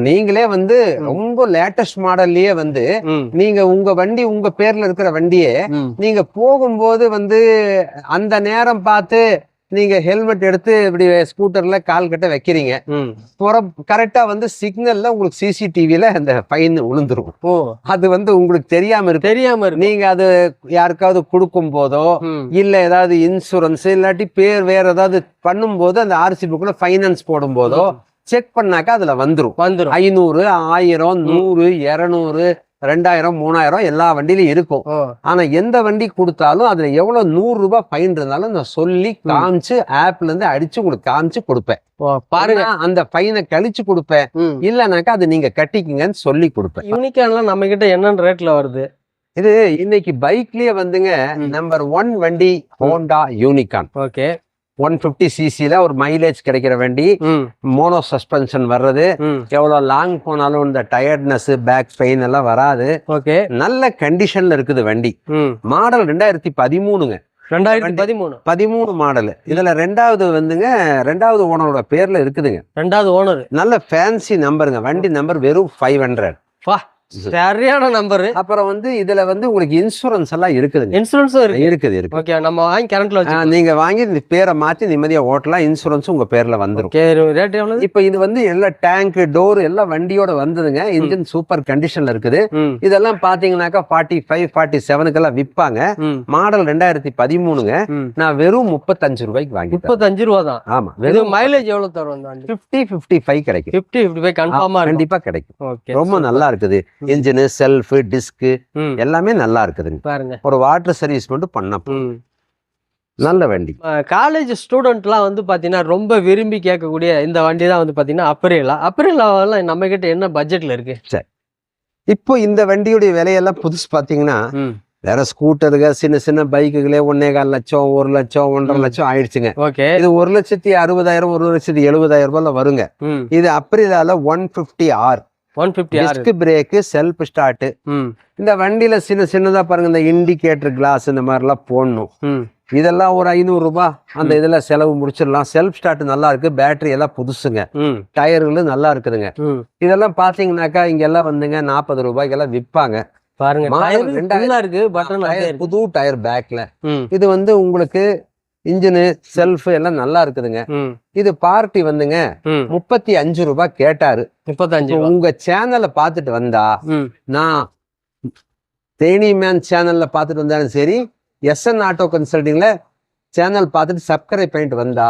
நீங்களே வந்து ரொம்ப லேட்டஸ்ட் மாடல்லயே வந்து நீங்க உங்க வண்டி உங்க பேர்ல இருக்கிற வண்டியே நீங்க போகும்போது வந்து அந்த நேரம் பார்த்து நீங்க ஹெல்மெட் எடுத்து இப்படி ஸ்கூட்டர்ல கால் கட்ட வைக்கிறீங்க, கரெக்டா வந்து சிக்னல்ல உங்களுக்கு சிசிடிவில அந்த ஃபைன் விழுந்துரும். ஓ, அது வந்து உங்களுக்கு தெரியாம இருக்கு. நீங்க அது யாருக்காவது கொடுக்கும் போதோ இல்ல ஏதாவது இன்சூரன்ஸ் இல்லாட்டி பேர் வேற ஏதாவது பண்ணும் போது அந்த ஆர்சி புக்ல ஃபைனான்ஸ் போடும் போதோ செக் பண்ணாக்கா அதுல வந்துரும் 500, 1000, 100, 200, 2000, 3000 எல்லா வண்டியிலும் இருக்கும். ஆனா எந்த வண்டி கொடுத்தாலும் அதுல எவ்வளவு 100 ரூபாய் ஃபைன் இருந்தாலும் நான் சொல்லி காமிச்சு ஆப்ல இருந்து அடிச்சு உங்களுக்கு காமிச்சு கொடுப்பேன். பாருங்க, அந்த ஃபைனை கழிச்சு கொடுப்பேன். இல்லனாக்கா அது நீங்க கட்டிக்குங்கன்னு சொல்லி கொடுப்பேன். யூனிகான்லாம் நம்ம கிட்ட என்னென்ன ரேட்ல வருது? இது இன்னைக்கு பைக்லயே வந்துங்க நம்பர் 1 வண்டி ஹோண்டா யூனிகான். ஓகே, 150cc ஒரு மைலேஜ் கிடைக்கிற வண்டி, மோனோ சஸ்பென்ஷன் வர்றது, எவ்வளவு லாங் போனாலும் இந்த டயர்ட்னஸ் பேக் பெயின் எல்லாம் வராது. ஓகே, நல்ல கண்டிஷன்ல இருக்குது வண்டி. மாடல் 2013ங்க. 2013 மாடல். இதுல ரெண்டாவது வந்துங்க ரெண்டாவது ஓனரோட பேர்ல இருக்குதுங்க. ரெண்டாவது ஓனர் நல்ல ஃபேன்சி நம்பருங்க. வண்டி நம்பர் வெறும் 500. சரியான நம்பர். அப்புறம் வந்து இதுல வந்து உங்களுக்கு இன்சூரன்ஸ் எல்லாம் இருக்குதுங்க. இன்சூரன்ஸும் இருக்குது. ஓகே, நம்ம வாங்கி கரண்ட்ல வச்சு நீங்க வாங்கி இந்த பேரை மாத்தி நிம்மதியா ஓட்டலாம். இன்சூரன்ஸ் உங்க பேர்ல வந்துரும். ரேட் எவ்வளவு? இப்ப இது வந்து எல்லா டேங்க் டோர் எல்லாம் வண்டியோட வந்ததுங்க. இன்ஜின் சூப்பர் கண்டிஷன்ல இருக்குது. இதெல்லாம் பாத்தீங்கன்னாக்கா 45, 47 விற்பாங்க. மாடல் 2013ங்க. நான் வெறும் 35 ரூபாய்க்கு வாங்கி. 35 ரூபா தான். ஆமா. வெறும் மைலேஜ் எவ்வளவு தரும்? 50, 55 கிடைக்கும். 50, 55 கன்ஃபார்மா கண்டிப்பா கிடைக்கும். ரொம்ப நல்லா இருக்குது. இன்ஜின், செல்ஃப், டிஸ்க் எல்லாமே நல்லா இருக்குதுங்க. பாருங்க, ஒரு வாட்டர் சர்வீஸ் மட்டும் பண்ண நல்ல வண்டி. காலேஜ் ஸ்டூடெண்ட்லாம் வந்து பாத்தீங்கன்னா ரொம்ப விரும்பி கேட்கக்கூடிய இந்த வண்டி தான் வந்து பாத்தீங்கன்னா அப்ரிலா நம்ம கிட்ட என்ன பட்ஜெட்ல இருக்கு? சரி, இப்போ இந்த வண்டியுடைய விலையெல்லாம் புதுசு பாத்தீங்கன்னா வேற ஸ்கூட்டருங்க, சின்ன சின்ன பைக்குகளே 1.25 லட்சம், 1 லட்சம், 1.5 லட்சம் ஆயிடுச்சுங்க. ஓகே, இது 1,60,000, 1,70,000 ரூபாய்ல வருங்க. இது அப்ரிலால 150R. Disc brake, self start. இந்த வண்டியில சின்னதா பாருங்க, இந்த இண்டிகேட்டர் கிளாஸ் இந்த மாதிரி எல்லாம் போடணும். இதெல்லாம் ஒரு 500 ரூபாய் அந்த இதுல செலவு முடிச்சிடலாம். செல்ஃப் ஸ்டார்ட் நல்லா இருக்கு. பேட்டரி எல்லாம் புதுசுங்க. டயர்களும் நல்லா இருக்குதுங்க. இதெல்லாம் பாத்தீங்கன்னாக்கா இங்க எல்லாம் வந்துங்க 40 ரூபாய்க்கு எல்லாம் விற்பாங்க. பாருங்க, புது டயர் பேக்ல. இது வந்து உங்களுக்கு இன்ஜினு, செல்ஃப் எல்லாம் நல்லா இருக்குதுங்க. இது பார்ட்டி வந்துங்க 35 ரூபாய் கேட்டாரு. 35. உங்க சேனல்ல பாத்துட்டு வந்தா, நான் தேனி மேன் சேனல்ல பாத்துட்டு வந்தாலும் சரி, SN ஆட்டோ கன்சல்டிங்ல சேனல் பார்த்துட்டு சப்ஸ்கிரைப் பண்ணிட்டு வந்தா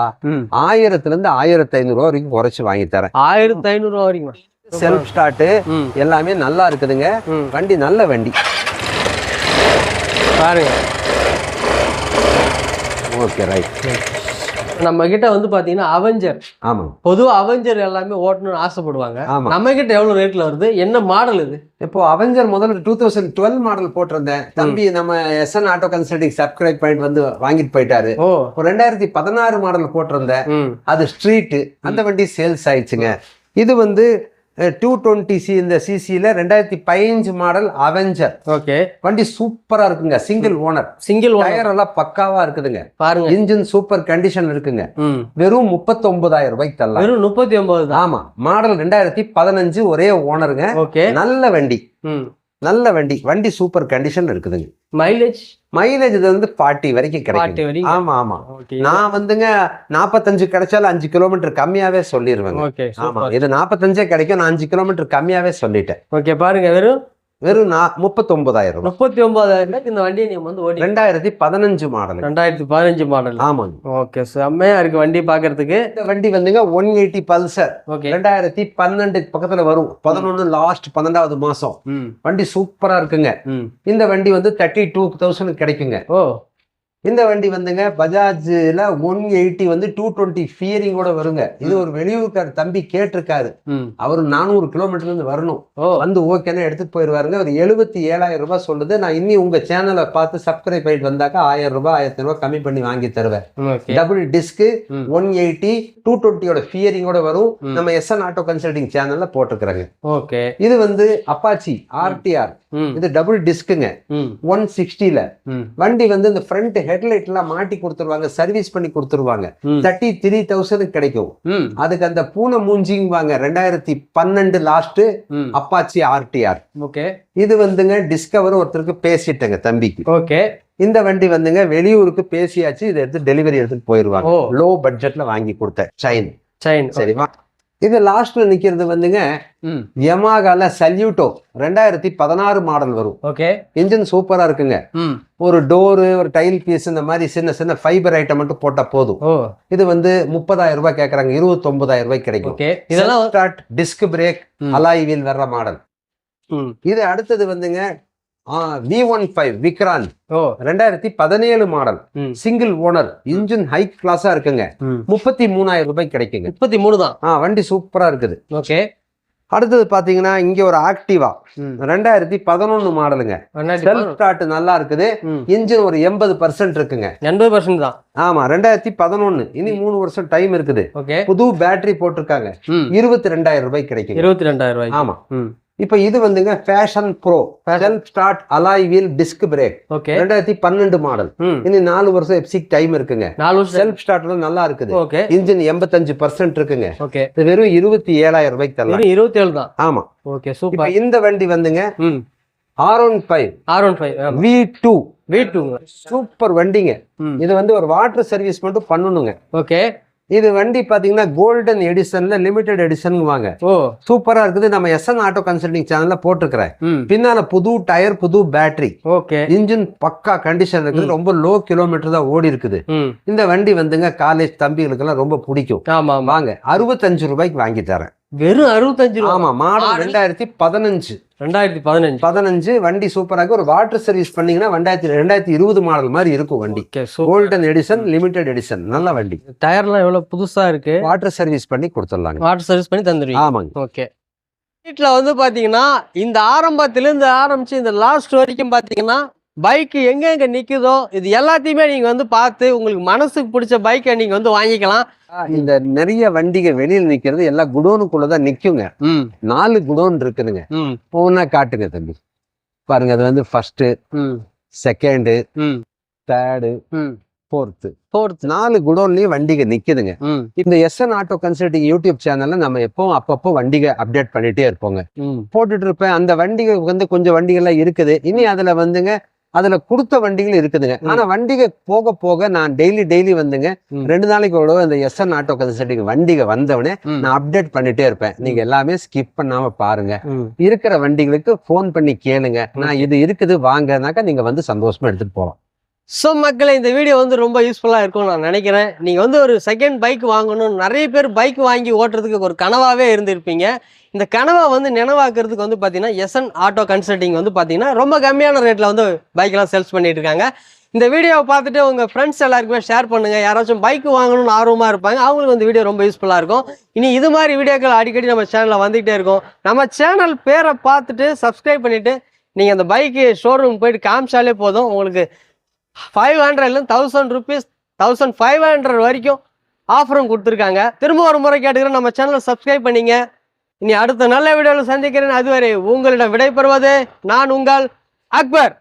1000 இருந்து 1500 ரூபாய் வரைக்கும் குறைச்சு வாங்கி தரேன். 1500 ரூபாய் வரைக்கும். செல்ஃப் ஸ்டார்ட் எல்லாமே நல்லா இருக்குதுங்க. வண்டி நல்ல வண்டி. பாருங்க. Okay, right. நம்ம கிட்ட வந்து பாத்தீங்கன்னா அவெஞ்சர். ஆமா, பொதுவா அவெஞ்சர் எல்லாமே ஓட்டணும்னு ஆசைப்படுவாங்க. ஆமா. நம்ம கிட்ட எவ்வளவு ரேட்ல வருது? என்ன மாடல் இது? இப்போ அவெஞ்சர் முதல்ல 2012 மாடல் போட்டிருந்தேன். தம்பி நம்ம SN ஆட்டோ கன்சல்டிங் சப்ஸ்கிரைப் பண்ணிட்டு வந்து வாங்கிட்டு போயிட்டாரு. 2016 மாடல் போட்டிருந்தேன். அது ஸ்ட்ரீட். அந்த வண்டி சேல்ஸ் ஆயிடுச்சுங்க. இது வந்து 220 இந்த சிசில 2015 மாடல் அவெஞ்சர். ஓகே, வண்டி சூப்பரா இருக்குங்க. Single owner. டயர் எல்லாம் பக்காவா இருக்குதுங்க. பாருங்க, இன்ஜின் சூப்பர் கண்டிஷன் இருக்குங்க. வெறும் 39,000 ரூபாய்க்கு தரலாம். வெறும் 39. ஆமா, மாடல் 2015, ஒரே ஓனருங்க. ஓகே, நல்ல வண்டி. நல்ல வண்டி. வண்டி சூப்பர் கண்டிஷன் இருக்குதுங்க. மைலேஜ் இது வந்து 40 வரைக்கும் கிடைக்கும். ஆமா ஆமா. நான் வந்துங்க 45 கிடைச்சாலும் 5 கிலோமீட்டர் கம்மியாவே சொல்லிடுவேங்க. ஆமா, இது 45 கிடைக்கும். நான் 5 கிலோமீட்டர் கம்மியாவே சொல்லிட்டேன். ஓகே, பாருங்க, வெறும் 39,000. 39,000 இந்த வண்டியை நீங்க வந்து 2015 மாடல். 2015 மாடல். ஆமாங்க. ஓகே, செம்மையா இருக்கு வண்டி பாக்குறதுக்கு. இந்த வண்டி வந்துங்க 180 பல்சர். 2012 பக்கத்துல வரும். 11 லாஸ்ட் 12வது மாசம். வண்டி சூப்பரா இருக்குங்க. இந்த வண்டி வந்து 32,000 கிடைக்குங்க. இந்த வண்டி வந்துங்க பஜாஜ்ல 180 வந்து 220 ஃபியரிங்கோட வருங்க. இது ஒரு வெளியூர்கார் தம்பி கேட்டிருக்காரு. அவரு 400 கிலோமீட்டர்ல இருந்து வரணும். வந்து ஓகேன்னு எடுத்துட்டு போயிருவாருங்க. ஒரு 77,000 ரூபாய் சொல்லுது. நான் இன்னி உங்க சேனலை பார்த்து சப்ஸ்கிரைப் பண்ணிட்டு வந்தாக்கா 1000 ரூபாய் 1500 ரூபாய் கம்மி பண்ணி வாங்கி தருவேன். டபுள் டிஸ்க் 180 220 ஃபியரிங்கோட வரும். நம்ம SN ஆட்டோ கன்சல்டிங் சேனல்ல போட்டுருக்காங்க. ஓகே, இது வந்து அப்பாச்சி RTR. இது டபுள் டிஸ்க்குங்க. 160ல வண்டி வந்து இந்த ஃப்ரண்ட் ஹெட்லைட் எல்லாம் மாட்டி கொடுத்துருவாங்க. சர்வீஸ் பண்ணி கொடுத்துருவாங்க. 33,000 கிடைக்கும். அதுக்கு அந்த பூனை மூஞ்சிங்குவாங்க. 2012 லாஸ்ட் அப்பாச்சி RTR. ஓகே, இது வந்துங்க டிஸ்கவர் ஒருத்தருக்கு பேசிட்டேங்க தம்பிக்கு. ஓகே, இந்த வண்டி வந்துங்க வெளியூருக்கு பேசியாச்சு, இதை எடுத்து டெலிவரி எடுத்துட்டு போயிருவாங்க. லோ பட்ஜெட்ல வாங்கி கொடுத்த சைன். சரிவா. இது லாஸ்ட்ல நிக்கிறது வந்துங்க யமாகால சல்யூட்டோ 2016 மாடல் வரும். ஓகே. இன்ஜின் சூப்பரா இருக்குங்க. ஒரு டோரு, ஒரு டைல் பீஸ், இந்த மாதிரி சின்ன சின்ன ஃபைபர் ஐட்டம் மட்டும் போட்டா போதும். இது வந்து 30,000 ரூபாய் கேக்குறாங்க, 29,000 ரூபாய் கிடைக்கும். இதெல்லாம் start disc brake alloy wheel வர்ற மாடல். இது அடுத்தது வந்துங்க V15 Vikrant 2017 model, single owner, engine high கிளாஸா இருக்குங்க. 33,000 ரூபாய் கிடைக்குங்க. 33 தான். வண்டி சூப்பரா இருக்குது. ஓகே. அடுத்தது பாத்தீங்கன்னா இங்க ஒரு ஆக்டிவா 2011 மாடலுங்க. செல்ஃப் ஸ்டார்ட் நல்லா இருக்குது. இன்ஜின் ஒரு 80% இருக்குங்க. 80% தான். ஆமா, 2011. இனி 3 வருஷம் டைம் இருக்குது. புது பேட்டரி போட்டிருக்காங்க. 22,000 ரூபாய் கிடைக்கும். 22,000 ரூபாய். ஆமா. இப்ப இது வந்துங்க Passion Pro self start alloy wheel disc brake 2012 model. இனி 4 வருஷம் எப்சிக் டைம் இருக்குங்க. செல்ஃப் ஸ்டார்ட்ல நல்லா இருக்குது. இன்ஜின் 85% இருக்குங்க. இது வெறும் 27,000 ரூபாய்க்கு தரலாம். 27 தான். ஆமா. Okay, super. இந்த வண்டி வந்துங்க R15 V2 சூப்பர் வண்டிங்க. இது வந்து ஒரு வாட்டர் சர்வீஸ் மட்டும் பண்ணணுங்க. ஓகே. இது வண்டி பாத்தீங்கன்னா கோல்டன் எடிஷன்ல லிமிடெட் எடிஷன் வாங்க. சூப்பரா இருக்குது. நம்ம SN ஆட்டோ கன்சல்டிங் சேனல்ல போட்டுருக்கிறேன். பின்னால புது டயர், புது பேட்டரி. ஓகே. இன்ஜின் பக்கா கண்டிஷன் இருக்குது. ரொம்ப லோ கிலோமீட்டர் தான் ஓடி இருக்குது. இந்த வண்டி வந்துங்க காலேஜ் தம்பிகளுக்கு எல்லாம் ரொம்ப பிடிக்கும். வாங்க, 65 ரூபாய்க்கு வாங்கி தரேன். வெறும் 65 ரூபாய். ஆமா, மாடல் 2015 வண்டி சூப்பராக. ஒரு வாட்டர் சர்வீஸ் பண்ணீங்கன்னா 2020 மாடல் மாதிரி இருக்கும் வண்டி. கோல்டன் எடிஷன், லிமிடெட் எடிஷன், நல்ல வண்டி. டயர்லாம் எவ்வளவு புதுசா இருக்கு. வாட்டர் சர்வீஸ் பண்ணி கொடுத்துடலாங்க. வாட்டர் சர்வீஸ் பண்ணி தந்துருவீங்க. ஆமாங்க. ஓகே. வீட்டில் வந்து பாத்தீங்கன்னா இந்த ஆரம்பத்திலிருந்து ஆரம்பிச்சு இந்த லாஸ்ட் வரைக்கும் பாத்தீங்கன்னா பைக் எங்க நிக்குதோ இது எல்லாத்தையுமே நீங்க வந்து பார்த்து உங்களுக்கு மனசுக்கு பிடிச்ச பைக்கை நீங்க வந்து வாங்கிக்கலாம். இந்த நிறைய வண்டிகள் வெளியில நிக்கிறது எல்லாம் குடோனுக்குள்ளதான் நிக்குங்க. 4 குடோன் இருக்குதுங்க. ஒவ்வொன்னா காட்டுங்க தம்பி. பாருங்க, அது வந்து ஃபர்ஸ்ட், செகண்ட், தேர்டு, ஃபோர்த் 4 குடோன்லயும் வண்டிகள் நிக்குதுங்க. இந்த SN ஆட்டோ கன்சல்டிங் யூடியூப் சேனல்ல நம்ம எப்பவும் அப்பப்போ வண்டிகை அப்டேட் பண்ணிட்டே இருப்போங்க. போட்டுட்டு இருப்பேன். அந்த வண்டிகள் வந்து கொஞ்சம் வண்டிகள்லாம் இருக்குது. இனி அதுல வந்துங்க அதுல கொடுத்த வண்டிகள் இருக்குதுங்க. ஆனா வண்டிகை போக போக நான் டெய்லி வந்துங்க 2 நாளைக்கு ஒரு இந்த SN ஆட்டோ கன்சல்டிங் வண்டிகை வந்தவனே நான் அப்டேட் பண்ணிட்டே இருப்பேன். நீங்க எல்லாமே ஸ்கிப் பண்ணாம பாருங்க. இருக்கிற வண்டிகளுக்கு போன் பண்ணி கேளுங்க. நான் இது இருக்குது வாங்கனாக்கா நீங்க வந்து சந்தோஷமா எடுத்துட்டு போகலாம். ஸோ மக்களே, இந்த வீடியோ வந்து ரொம்ப யூஸ்ஃபுல்லாக இருக்கும்னு நான் நினைக்கிறேன். நீங்கள் வந்து ஒரு செகண்ட் பைக் வாங்கணும், நிறைய பேர் பைக் வாங்கி ஓட்டுறதுக்கு ஒரு கனவாகவே இருந்திருப்பீங்க. இந்த கனவை வந்து நினைவாக்குறதுக்கு வந்து பார்த்தீங்கன்னா SN ஆட்டோ கன்சல்டிங் வந்து பார்த்தீங்கன்னா ரொம்ப கம்மியான ரேட்டில் வந்து பைக்கெலாம் சேல்ஸ் பண்ணிட்டு இருக்காங்க. இந்த வீடியோவை பார்த்துட்டு உங்கள் ஃப்ரெண்ட்ஸ் எல்லாருக்குமே ஷேர் பண்ணுங்கள். யாராச்சும் பைக் வாங்கணும்னு ஆர்வமாக இருப்பாங்க, அவங்களுக்கு வந்து வீடியோ ரொம்ப யூஸ்ஃபுல்லாக இருக்கும். இனி இது மாதிரி வீடியோக்கள் அடிக்கடி நம்ம சேனலில் வந்துகிட்டே இருக்கும். நம்ம சேனல் பேரை பார்த்துட்டு சப்ஸ்கிரைப் பண்ணிவிட்டு நீங்கள் அந்த பைக்கு ஷோரூம் போயிட்டு காமிச்சாலே போதும். உங்களுக்கு 500 1000 rupees 1500 வரைக்கும் ஆஃபரும் கொடுத்துருக்காங்க. திரும்ப ஒரு முறை கேட்டுக்கிறேன், நம்ம சேனலை சப்ஸ்கிரைப் பண்ணிங்க. இனி அடுத்த நல்ல வீடியோவில் சந்திக்கிறேன். அதுவரை உங்களிடம் விடைபெறுவது நான் உங்கள் அக்பர்.